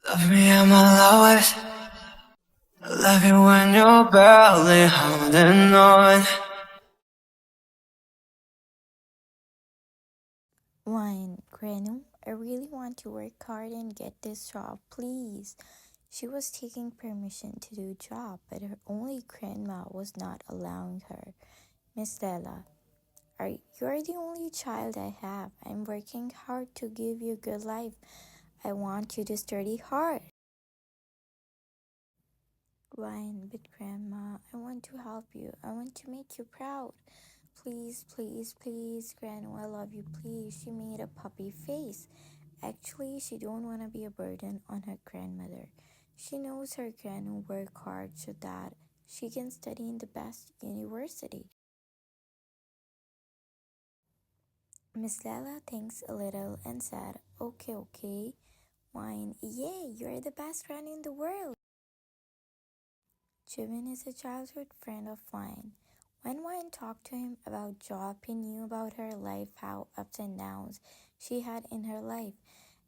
Love me at my lowest. I love you when you're barely holding on. Wine, Granu, I really want to work hard and get this job, please. She was taking permission to do job, but her only grandma was not allowing her. Miss Stella, you're the only child I have. I'm working hard to give you a good life. I want you to study hard. Wine, but Grandma, I want to help you. I want to make you proud. Please, please, please, Grandma, I love you, please. She made a puppy face. Actually, she don't want to be a burden on her grandmother. She knows her grandma work hard so that she can study in the best university. Miss Lala thinks a little and said, okay, okay. Wine, yay, you're the best grandma in the world. Jimin is a childhood friend of Wine. When Wine talked to him about job, he knew about her life, how ups and downs she had in her life,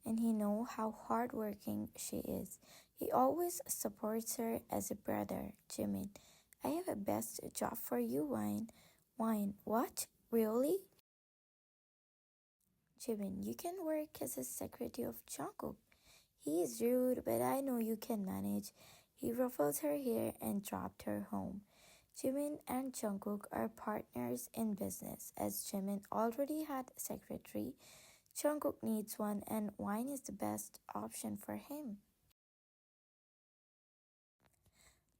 and he know how hardworking she is. He always supports her as a brother. Jimin, I have a best job for you, Wine. Wine, what? Really? Jimin, you can work as a secretary of Jungkook. He is rude, but I know you can manage. He ruffles her hair and dropped her home. Jimin and Jungkook are partners in business. As Jimin already had a secretary, Jungkook needs one and Wine is the best option for him.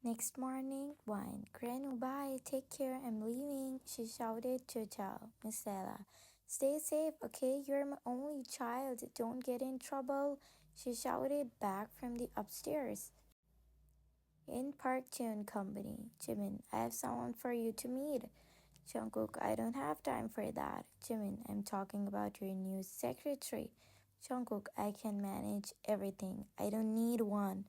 Next morning, Wine, Granu, bye, take care, I'm leaving, she shouted to tell Miss Ella. Stay safe, okay? You're my only child, don't get in trouble, she shouted back from the upstairs. In Park Tune Company, Jimin, I have someone for you to meet. Jungkook, I don't have time for that. Jimin, I'm talking about your new secretary. Jungkook, I can manage everything. I don't need one.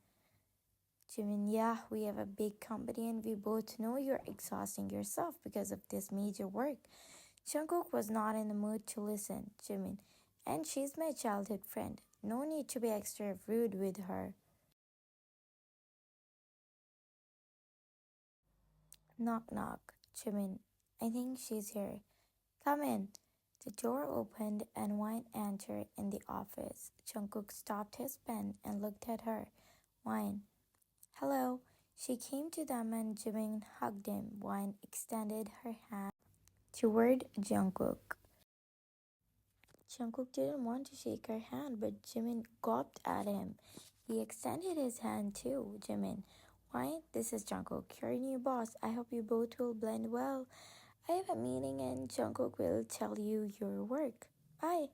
Jimin, yeah, we have a big company and we both know you're exhausting yourself because of this major work. Jungkook was not in the mood to listen. Jimin, and she's my childhood friend. No need to be extra rude with her. Knock knock. Jimin, I think she's here. Come in. The door opened and Wine entered in the office. Jungkook stopped his pen and looked at her. Wine, hello. She came to them and Jimin hugged him. Wine extended her hand toward Jungkook. Jungkook didn't want to shake her hand, but Jimin gawped at him. He extended his hand too. Jimin, why? This is Jungkook, your new boss. I hope you both will blend well. I have a meeting and Jungkook will tell you your work. Bye.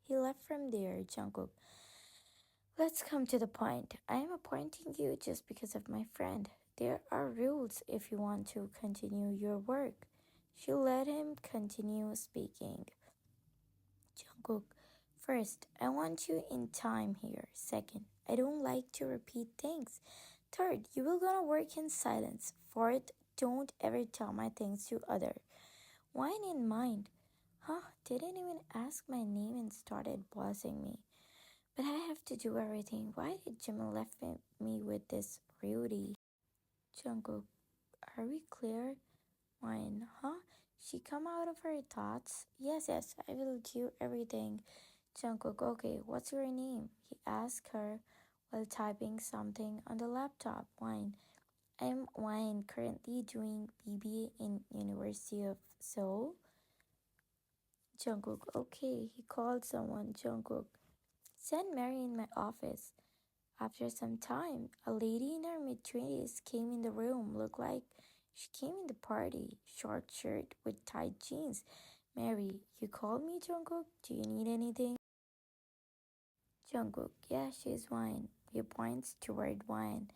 He left from there. Jungkook, let's come to the point. I am appointing you just because of my friend. There are rules if you want to continue your work. She let him continue speaking. Jungkook, first, I want you in time here. Second, I don't like to repeat things. Third, you will gonna work in silence. Fourth, don't ever tell my things to other. Wine in mind. Huh? Didn't even ask my name and started bossing me. But I have to do everything. Why did Jimmy left me with this Rudy? Jungkook, are we clear? Wine, huh? She come out of her thoughts? Yes, yes, I will do everything. Jungkook, okay, what's your name? He asked her while typing something on the laptop. Wine, I'm Wine, currently doing BBA in University of Seoul. Jungkook, okay, he called someone. Jungkook, send Mary in my office. After some time, a lady in her mid-twenties came in the room. Looked like she came in the party. Short shirt with tight jeans. Mary, you called me, Jungkook? Do you need anything? Jungkook, yeah, she's Wine. He points toward Wine.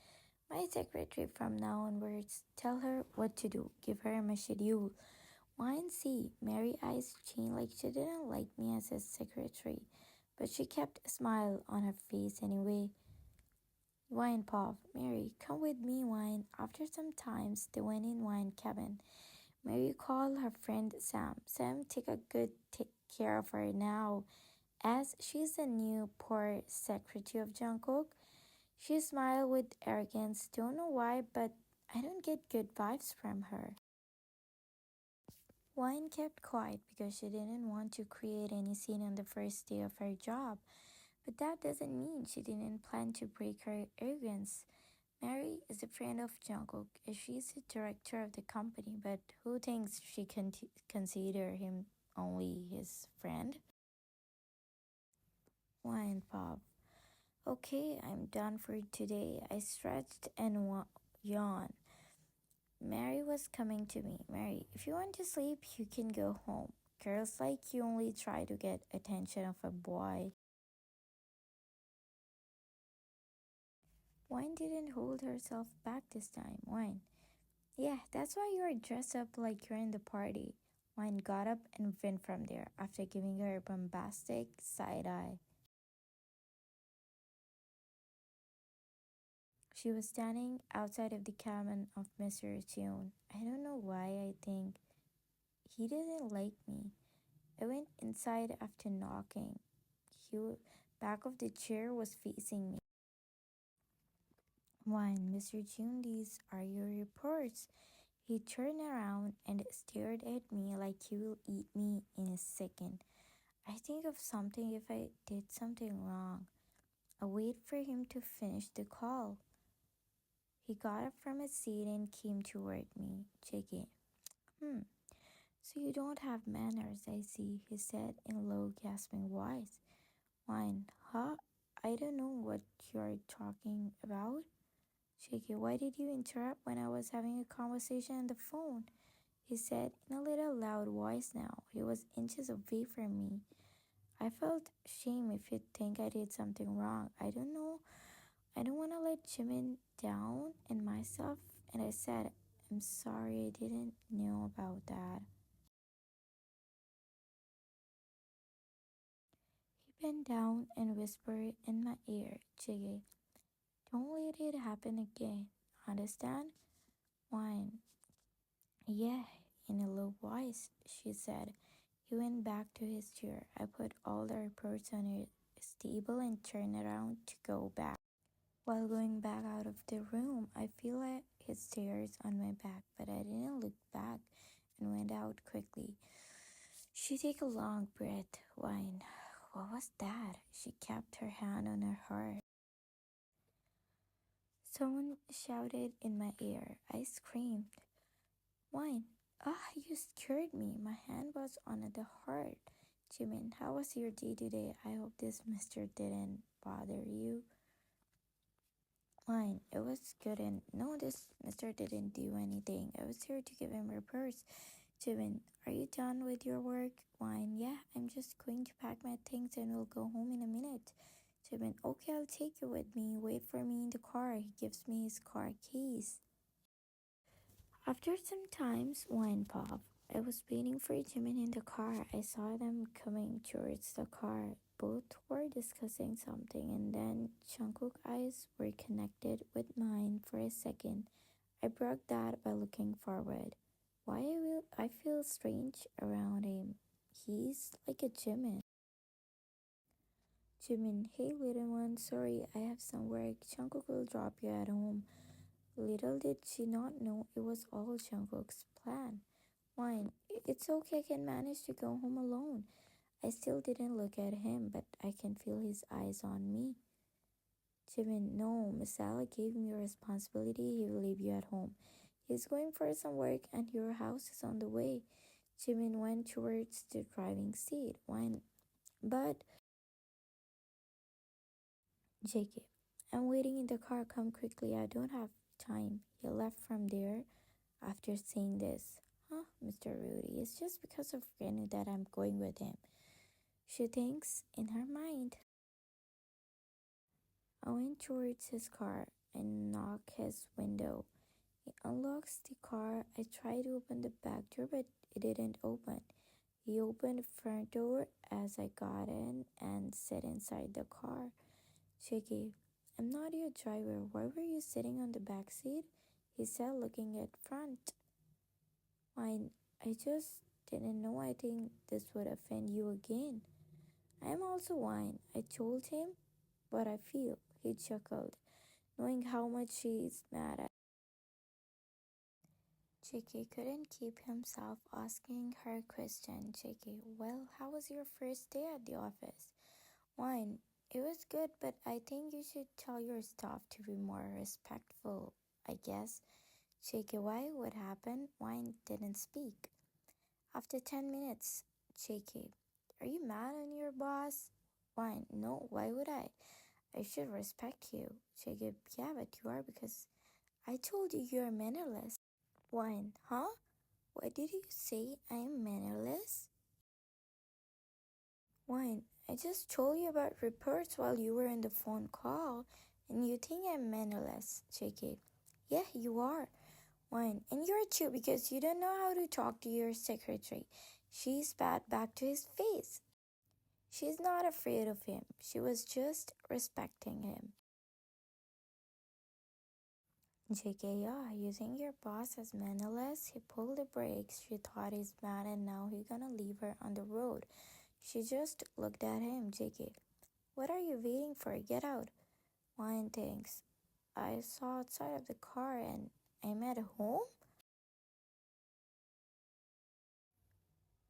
My secretary from now onwards. Tell her what to do. Give her my schedule. Wine see. Mary eyes changed like she didn't like me as his secretary. But she kept a smile on her face anyway. Wine pop. Mary, come with me, Wine. After some times, they went in Wine cabin. Mary called her friend Sam. Sam, take a good care of her now. As she's the new poor secretary of Jungkook, she smiled with arrogance. Don't know why, but I don't get good vibes from her. Wine kept quiet because she didn't want to create any scene on the first day of her job. But that doesn't mean she didn't plan to break her arrogance. Mary is a friend of Jungkook. She's the director of the company, but who thinks she can consider him only his friend? Wine pop. Okay, I'm done for today. I stretched and yawned. Mary was coming to me. Mary, if you want to sleep, you can go home. Girls like you only try to get attention of a boy. Wine didn't hold herself back this time. Wine. Yeah, that's why you're dressed up like you're in the party. Wine got up and went from there after giving her a bombastic side eye. She was standing outside of the cabin of Mr. June. I don't know why I think he didn't like me. I went inside after knocking. The back of the chair was facing me. Wine, Mr. June, these are your reports. He turned around and stared at me like he will eat me in a second. I think of something if I did something wrong. I wait for him to finish the call. He got up from his seat and came toward me, shaking. So you don't have manners, I see, he said in a low, gasping voice. Wine, huh? I don't know what you're talking about. Shaky, why did you interrupt when I was having a conversation on the phone? He said in a little loud voice now. He was inches away from me. I felt shame if you think I did something wrong. I don't know. I don't want to let Jimin down and myself. And I said, I'm sorry, I didn't know about that. He bent down and whispered in my ear, Jiggy, don't let it happen again. Understand? Wine. Yeah, in a low voice, she said. He went back to his chair. I put all the reports on his table and turned around to go back. While going back out of the room, I feel like his stares on my back, but I didn't look back and went out quickly. She took a long breath. Wine. What was that? She kept her hand on her heart. Someone shouted in my ear. I screamed. Wine. Ah, you scared me. My hand was on the heart. Jimin, how was your day today? I hope this mister didn't bother you. Wine. It was good and no, this mister didn't do anything. I was here to give him a purse. Jimin, are you done with your work? Wine. Yeah, I'm just going to pack my things and we'll go home in a minute. Jimin, okay, I'll take you with me. Wait for me in the car. He gives me his car keys. After some times, Wine pop. I was waiting for Jimin in the car. I saw them coming towards the car. Both were discussing something, and then Jungkook's eyes were connected with mine for a second. I broke that by looking forward. Why will I feel strange around him? He's like a Jimin. Jimin, hey little one, sorry, I have some work. Jungkook will drop you at home. Little did she not know it was all Jungkook's plan. Wine, it's okay, I can manage to go home alone. I still didn't look at him, but I can feel his eyes on me. Jimin, no, Masala gave me a responsibility. He will leave you at home. He's going for some work and your house is on the way. Jimin went towards the driving seat. Wine, but JK, I'm waiting in the car. Come quickly. I don't have time. He left from there after saying this. Huh, Mr. Rudy, it's just because of Gran that I'm going with him. She thinks in her mind. I went towards his car and knocked his window. He unlocks the car. I tried to open the back door, but it didn't open. He opened the front door as I got in and sat inside the car. Shaky, I'm not your driver. Why were you sitting on the back seat? He said, looking at front. I just didn't know. I think this would offend you again. I'm also wine. I told him what I feel. He chuckled, knowing how much she's mad at. JK couldn't keep himself asking her a question. JK, well, how was your first day at the office? Wine, it was good, but I think you should tell your staff to be more respectful, I guess. JK, why? What happened? Wine didn't speak. After 10 minutes, JK, are you mad on your boss? Wine, no, why would I? I should respect you. JK, yeah, but you are because I told you you're mannerless. Wine, huh? What did you say? I am mannerless? Wine, I just told you about reports while you were on the phone call, and you think I'm mannerless. JK, yeah, you are. Wine, and you're too because you don't know how to talk to your secretary. She spat back to his face. She's not afraid of him. She was just respecting him. JK, yeah, you think your boss is mannerless? He pulled the brakes. She thought he's mad and now he's gonna leave her on the road. She just looked at him. JK, what are you waiting for? Get out. Wine thinks. I saw outside of the car and I'm at home?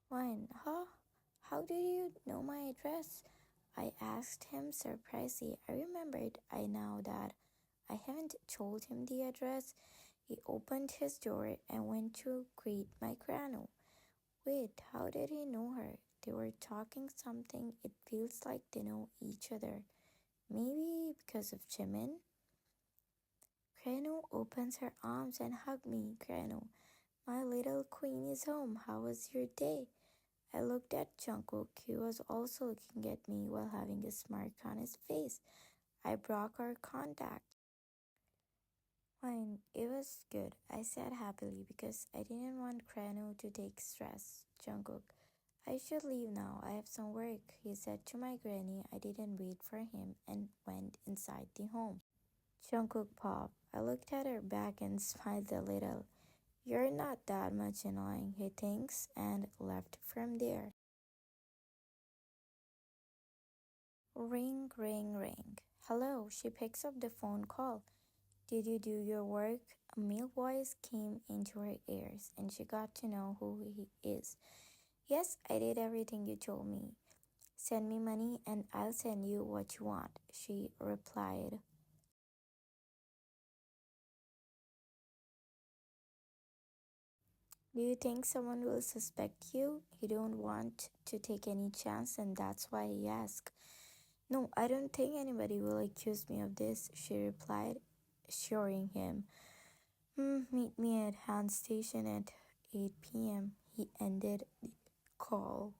Wine, huh? How did you know my address? I asked him surprisingly. I remembered I now that I haven't told him the address. He opened his door and went to greet my grandma. Wait, how did he know her? They were talking something. It feels like they know each other. Maybe because of Jimin? Granu opens her arms and hugs me. Granu, my little queen is home. How was your day? I looked at Jungkook. He was also looking at me while having a smirk on his face. I broke our contact. Fine, it was good, I said happily because I didn't want Granu to take stress. Jungkook, I should leave now. I have some work, he said to my granny. I didn't wait for him and went inside the home. Jungkook popped. I looked at her back and smiled a little. You're not that much annoying, he thinks, and left from there. Ring, ring, ring. Hello, she picks up the phone call. Did you do your work? A male voice came into her ears, and she got to know who he is. Yes, I did everything you told me. Send me money and I'll send you what you want, she replied. Do you think someone will suspect you? He don't want to take any chance and that's why he asked. No, I don't think anybody will accuse me of this, she replied, assuring him. Meet me at Han Station at 8 p.m. He ended the call.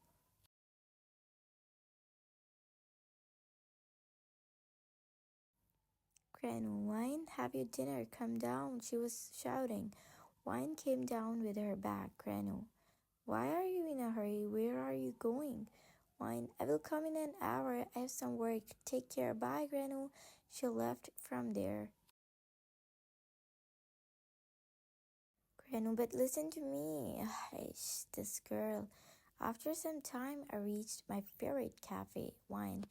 Gran, Wine, have your dinner, come down, she was shouting. Wine came down with her bag. Granu, why are you in a hurry? Where are you going? Wine, I will come in an hour. I have some work. Take care. Bye, Granu. She left from there. Granu, but listen to me. This girl. After some time, I reached my favorite cafe, Wine.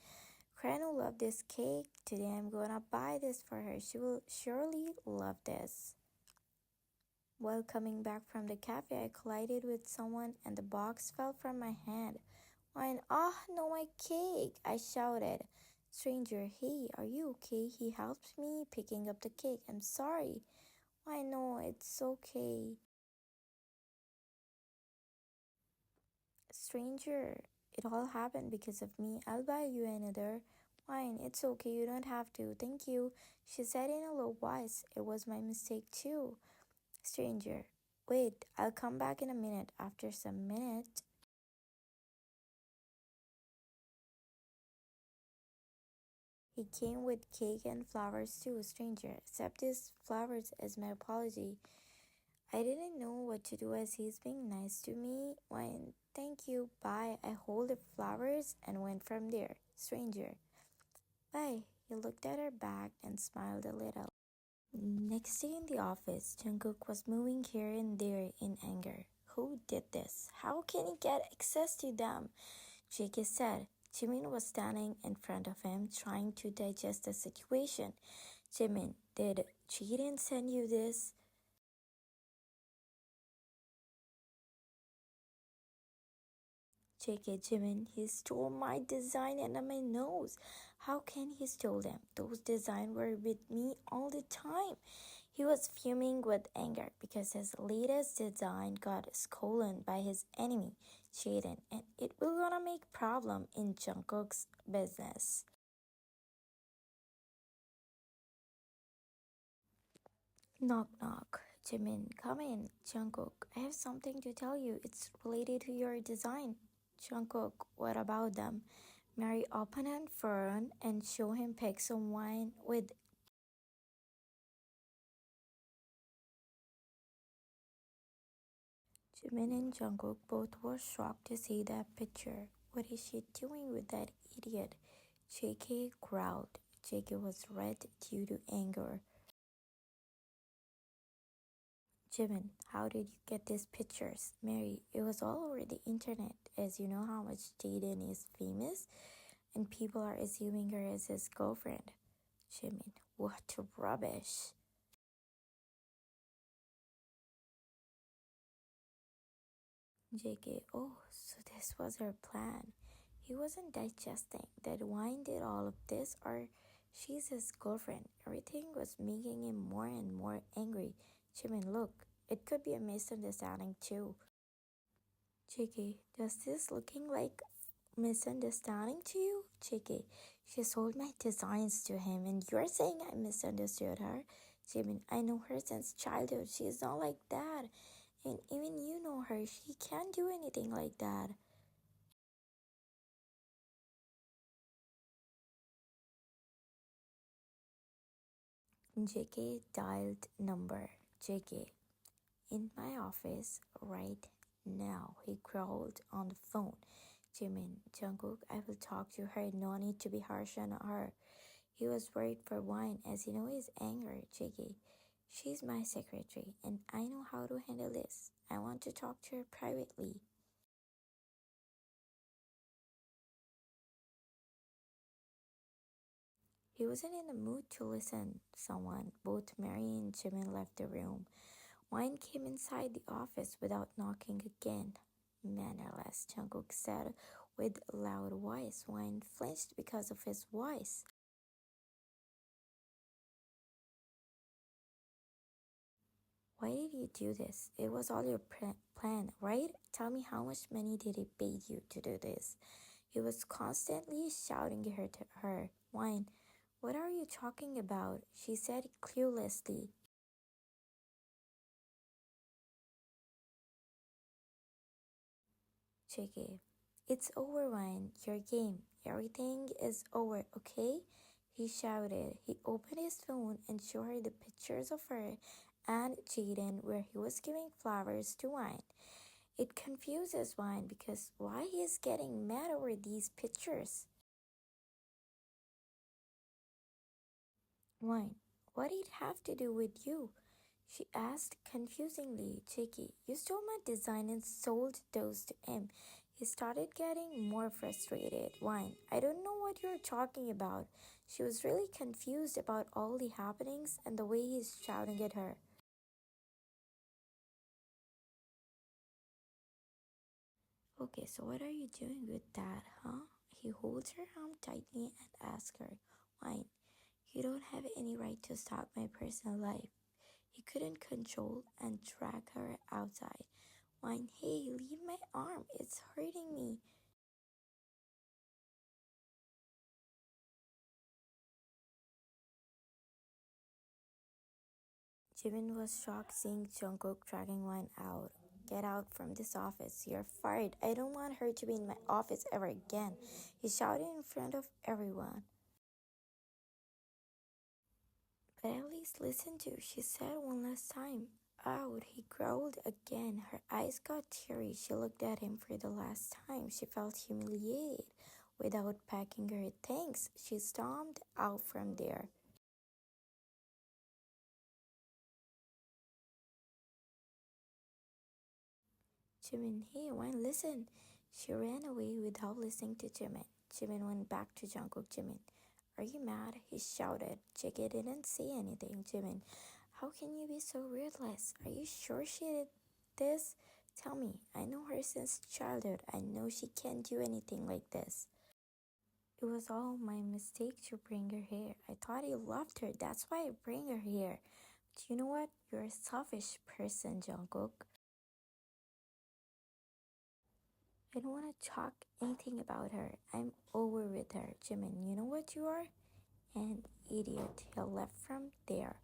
Granu loved this cake. Today I'm gonna buy this for her. She will surely love this. While coming back from the cafe, I collided with someone and the box fell from my hand. Wine, no, my cake! I shouted. Stranger, hey, are you okay? He helped me picking up the cake. I'm sorry. Why, no, it's okay. Stranger, it all happened because of me. I'll buy you another. Wine, it's okay, you don't have to. Thank you. She said in a low voice. It was my mistake too. Stranger, wait, I'll come back in a minute. After some minutes, he came with cake and flowers too. Stranger, accept these flowers as my apology. I didn't know what to do as he's being nice to me. When thank you, bye. I hold the flowers and went from there. Stranger, bye. He looked at her bag and smiled a little. Next day in the office, Jungkook was moving here and there in anger. Who did this? How can he get access to them? Jake said, Jimin was standing in front of him, trying to digest the situation. Jimin, did Jiren send you this? JK, Jimin, he stole my design and my nose. How can he steal them? Those designs were with me all the time. He was fuming with anger because his latest design got stolen by his enemy, Jaden, and it will gonna make problem in Jungkook's business. Knock knock. Jimin, come in. Jungkook, I have something to tell you. It's related to your design. Jungkook, what about them? Mary open and Fern and show him pick some wine with Jimin and Jungkook both were shocked to see that picture. What is she doing with that idiot? JK growled. JK was red due to anger. Jimin, how did you get these pictures? Mary, it was all over the internet. As you know how much Jaden is famous, and people are assuming her as his girlfriend. Jimin, what rubbish. JK, oh, so this was her plan. He wasn't digesting that wine did all of this, or she's his girlfriend. Everything was making him more and more angry. Jimin, look, it could be a misunderstanding too. JK, does this looking like misunderstanding to you? JK, she sold my designs to him and you're saying I misunderstood her? Jimin, I know her since childhood. She's not like that. And even you know her. She can't do anything like that. JK dialed number. JK, in my office right now. He growled on the phone. Jimin, Jungkook, I will talk to her. No need to be harsh on her. He was worried for wine as you know his anger. JK, she's my secretary and I know how to handle this. I want to talk to her privately. He wasn't in the mood to listen. Someone, both Mary and Jimin left the room. Wine came inside the office without knocking again. Mannerless, Jungkook said with a loud voice. Wine flinched because of his voice. Why did you do this? It was all your plan, right? Tell me how much money did he pay you to do this? He was constantly shouting to her. Wine, what are you talking about? She said cluelessly. JK, it's over, Wine. Your game. Everything is over, okay? He shouted. He opened his phone and showed her the pictures of her and Jaden where he was giving flowers to Wine. It confuses Wine because why he is getting mad over these pictures. Wine, what did it have to do with you? She asked confusingly. Chicky, you stole my design and sold those to him. He started getting more frustrated. Wine, I don't know what you're talking about. She was really confused about all the happenings and the way he's shouting at her. Okay, so what are you doing with that, huh? He holds her arm tightly and asks her, Wine, you don't have any right to stalk my personal life. He couldn't control and drag her outside. Wine, hey, leave my arm. It's hurting me. Jimin was shocked seeing Jungkook dragging Wine out. Get out from this office. You're fired. I don't want her to be in my office ever again. He shouted in front of everyone. But at least listen to, she said one last time. Out, he growled again. Her eyes got teary. She looked at him for the last time. She felt humiliated. Without packing her things, she stormed out from there. Jimin, hey, Wine, listen. She ran away without listening to Jimin. Jimin went back to Jungkook. Jimin, are you mad? He shouted. Jiggy didn't say anything. Jimin, how can you be so ruthless? Are you sure she did this? Tell me, I know her since childhood. I know she can't do anything like this. It was all my mistake to bring her here. I thought you loved her. That's why I bring her here. But you know what? You're a selfish person, Jungkook. I don't want to talk anything about her. I'm over with her. Jimin, you know what you are? An idiot. He left from there.